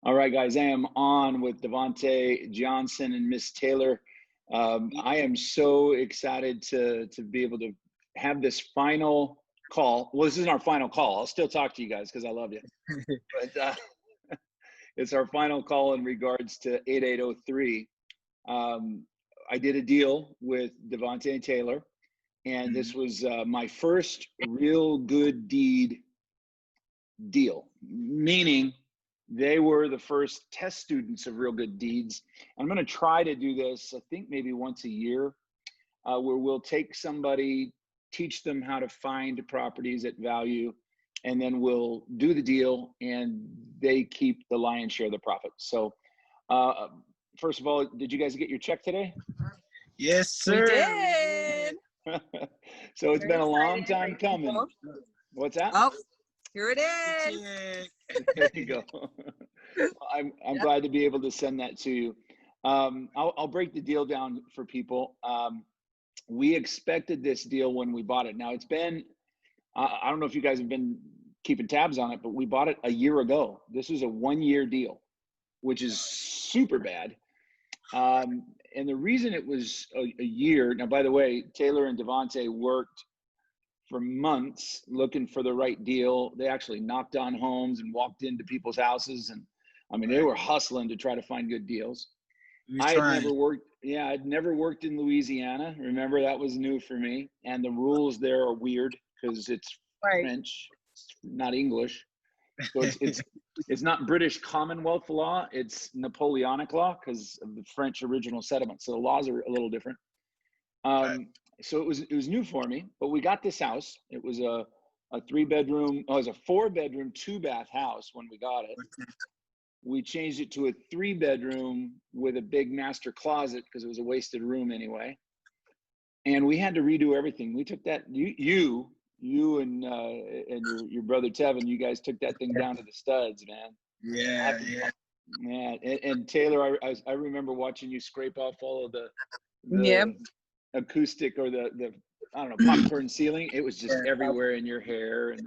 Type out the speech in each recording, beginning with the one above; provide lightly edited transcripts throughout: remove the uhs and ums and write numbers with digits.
All right, guys, I am on with Devontae Johnson and Miss Taylor. I am so excited to be able to have this final call. Well, this isn't our final call. I'll still talk to you guys because I love you. But it's our final call in regards to 8803. I did a deal with Devontae and Taylor, and this was my first real good deed deal, meaning they were the first test students of Real Good Deeds. I'm going to try to do this, I think maybe once a year, where we'll take somebody, teach them how to find properties at value, and then we'll do the deal and they keep the lion's share of the profit. So first of all, did you guys get your check today? Yes, sir. We did. So it's been a long time coming. What's that? Oh, here it is. There you go. I'm glad to be able to send that to you. I'll break the deal down for people. We expected this deal when we bought it. Now it's been, I don't know if you guys have been keeping tabs on it, but we bought it a year ago. This is a 1-year deal, which is super bad. And the reason it was a year, now by the way, Taylor and Devontae worked for months looking for the right deal. They actually knocked on homes and walked into people's houses. And I mean, they were hustling to try to find good deals. I'd never worked in Louisiana. Remember, that was new for me. And the rules there are weird because it's French, not English. So it's not British Commonwealth law. It's Napoleonic law because of the French original settlement. So the laws are a little different. So it was new for me, but we got this house. It was a 3-bedroom, it was a 4-bedroom, 2-bath house when we got it. We changed it to a 3-bedroom with a big master closet because it was a wasted room anyway. And we had to redo everything. We took that, you and your brother Tevin, you guys took that thing down to the studs, man. Yeah. And Taylor, I remember watching you scrape off all of the acoustic or the I don't know, popcorn ceiling. It was just everywhere in your hair. And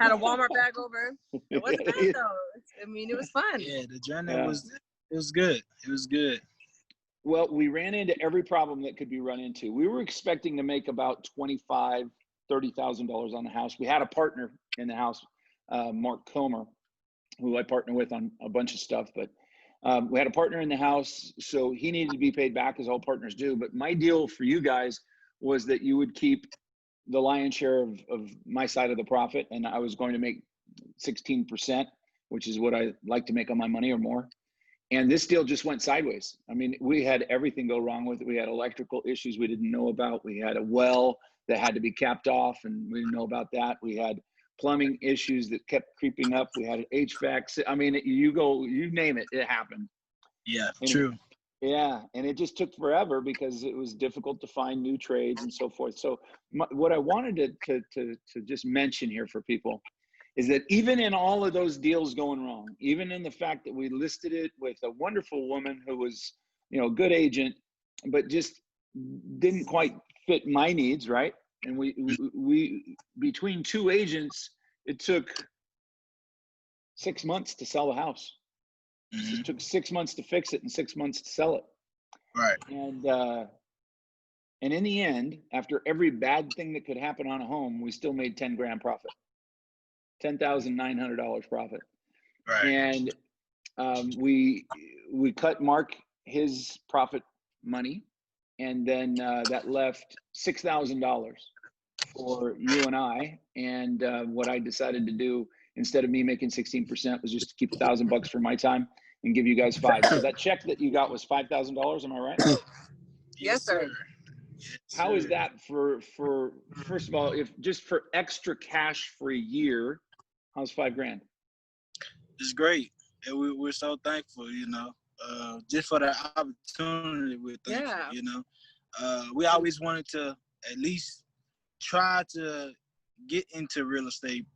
had a Walmart bag over. It wasn't bad though. I mean, it was fun. Yeah, the journey was good. It was good. Well, we ran into every problem that could be run into. We were expecting to make about $25,000-$30,000 on the house. We had a partner in the house, Mark Comer, who I partner with on a bunch of stuff, but we had a partner in the house, so he needed to be paid back, as all partners do. But my deal for you guys was that you would keep the lion's share of my side of the profit, and I was going to make 16%, which is what I like to make on my money or more. And this deal just went sideways. I mean, we had everything go wrong with it. We had electrical issues we didn't know about. We had a well that had to be capped off, and we didn't know about that. We had plumbing issues that kept creeping up. We had HVAC. I mean, you name it, it happened. Yeah, true. Yeah, and it just took forever because it was difficult to find new trades and so forth. So what I wanted to just mention here for people is that even in all of those deals going wrong, even in the fact that we listed it with a wonderful woman who was, a good agent, but just didn't quite fit my needs, right? And we between 2 agents, it took 6 months to sell the house. It took 6 months to fix it and 6 months to sell it. Right. And in the end, after every bad thing that could happen on a home, we still made 10 grand profit, $10,900 profit. Right. And we cut Mark his profit money, and then that left $6,000 for you and I. And what I decided to do, instead of me making 16%, was just to keep $1,000 for my time and give you guys $5,000. So that check that you got was $5,000. Am I right? Yes, sir. How is that for first of all, if just for extra cash for a year, how's $5,000? It's great. And we're so thankful, just for the opportunity. We're thankful, we always wanted to at least try to get into real estate.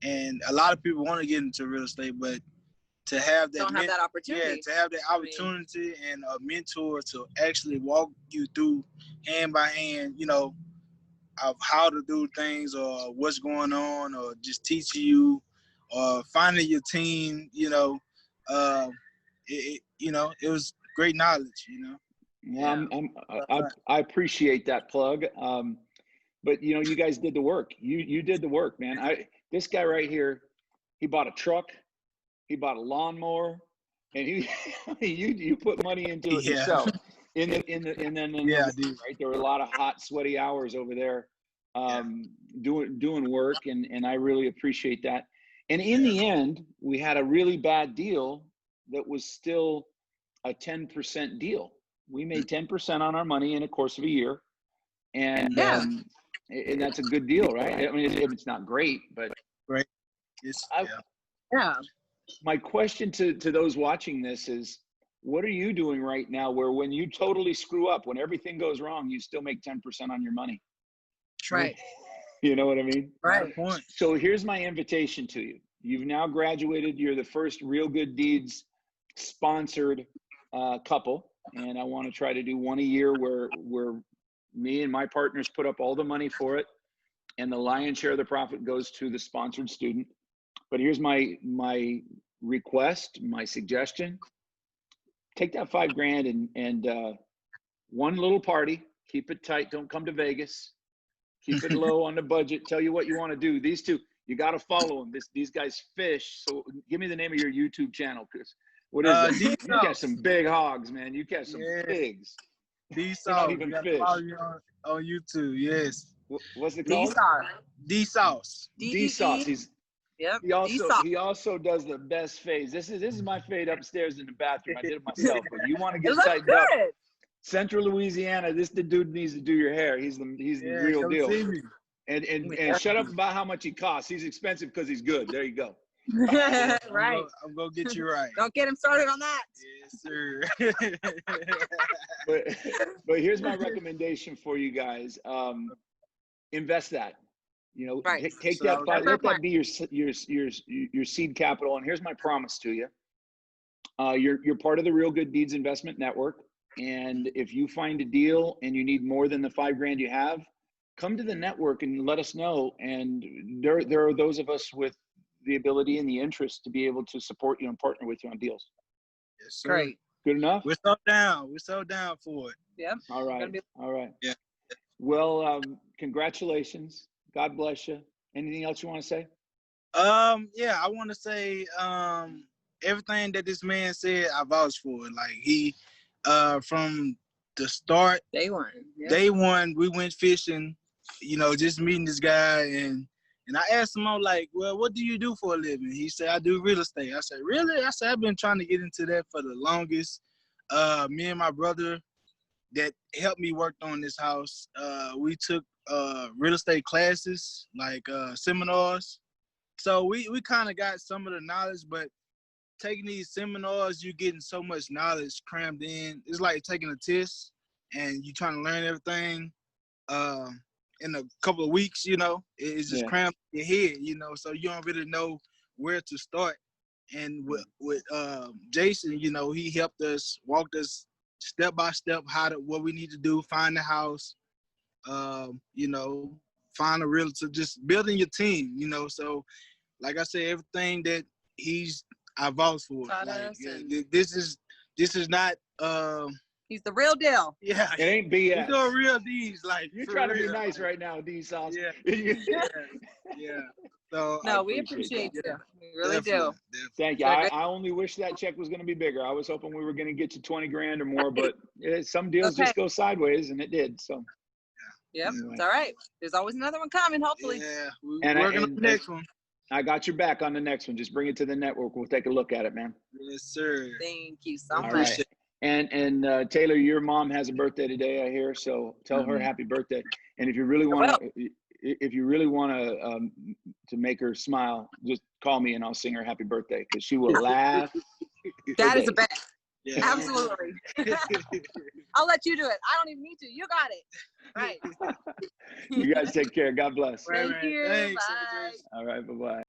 And a lot of people want to get into real estate, but to have that, have that opportunity. Yeah, to have that opportunity and a mentor to actually walk you through hand by hand, of how to do things or what's going on, or just teaching you or finding your team, It was great knowledge, Well, I appreciate that plug. But you guys did the work. You did the work, man. This guy right here, he bought a truck, he bought a lawnmower, and you put money into it yourself. In the right, there were a lot of hot, sweaty hours over there, doing work, and I really appreciate that. And in the end, we had a really bad deal that was still a 10% deal. We made 10% on our money in the course of a year, and that's a good deal, right? I mean, it's not great, but right. My question to those watching this is, what are you doing right now where when you totally screw up, when everything goes wrong, you still make 10% on your money? Right. You know what I mean? Right. So here's my invitation to you. You've now graduated. You're the first Real Good Deeds sponsored couple. And I want to try to do one a year where me and my partners put up all the money for it, and the lion's share of the profit goes to the sponsored student. But here's my request, my suggestion. Take that $5,000 and one little party. Keep it tight. Don't come to Vegas. Keep it low on the budget. Tell you what you want to do. These two, you got to follow them. These guys fish. So give me the name of your YouTube channel, Chris. What is it? You catch some big hogs, man. You catch some pigs. D-Sauce. Even fish. On YouTube, yes. What's it called? D-Sauce. D-Sauce. Yep. He also does the best fades. This is my fade upstairs in the bathroom. I did it myself. But you want to get tightened up. Central Louisiana, the dude needs to do your hair. He's the real deal. And shut up about how much he costs. He's expensive because he's good. There you go. Right. I'm gonna get you right. Don't get him started on that. Yes, sir. but here's my recommendation for you guys. Invest that. Right. Take that. Let that be your seed capital. And here's my promise to you. You're part of the Real Good Deeds Investment Network. And if you find a deal and you need more than the $5,000 you have, come to the network and let us know. And there are those of us with the ability and the interest to be able to support you and partner with you on deals. Yes, sir. Great. Good enough? We're so down. We're so down for it. Yep. All right. Yeah. Well, congratulations. God bless you. Anything else you want to say? Yeah, I want to say everything that this man said, I vouch for. Like he from the start, day one, we went fishing, just meeting this guy, and I asked him, I'm like, well, what do you do for a living? He said, I do real estate. I said, really? I said, I've been trying to get into that for the longest. Me and my brother that helped me work on this house, we took real estate classes, like seminars. So we kind of got some of the knowledge, but taking these seminars, you're getting so much knowledge crammed in. It's like taking a test and you're trying to learn everything in a couple of weeks, it's just crammed in your head, so you don't really know where to start. And with Jason, he helped us, walked us step by step what we need to do, find the house, find a realtor, just building your team, so like I said, everything that I vouch for. Like, this is not he's the real deal. Yeah. It ain't BS. He's doing real D's. Like you're trying to be nice right now, D-Sauce. Yeah. Yeah. So no, we appreciate you. We really do. Thank you. I only wish that check was going to be bigger. I was hoping we were going to get to $20,000 or more, but some deals just go sideways, and it did. So. Yep. Anyway. It's all right. There's always another one coming, hopefully. Yeah. We're working on the next one. I got your back on the next one. Just bring it to the network. We'll take a look at it, man. Yes, sir. Thank you so much. Right. And Taylor, your mom has a birthday today, I hear. So tell her happy birthday. And if you really want to make her smile, just call me and I'll sing her happy birthday because she will laugh. That is a bet. Yeah. Absolutely. I'll let you do it. I don't even need to. You got it. Right. You guys take care. God bless. Thank you. Thanks. Bye. All right. Bye-bye.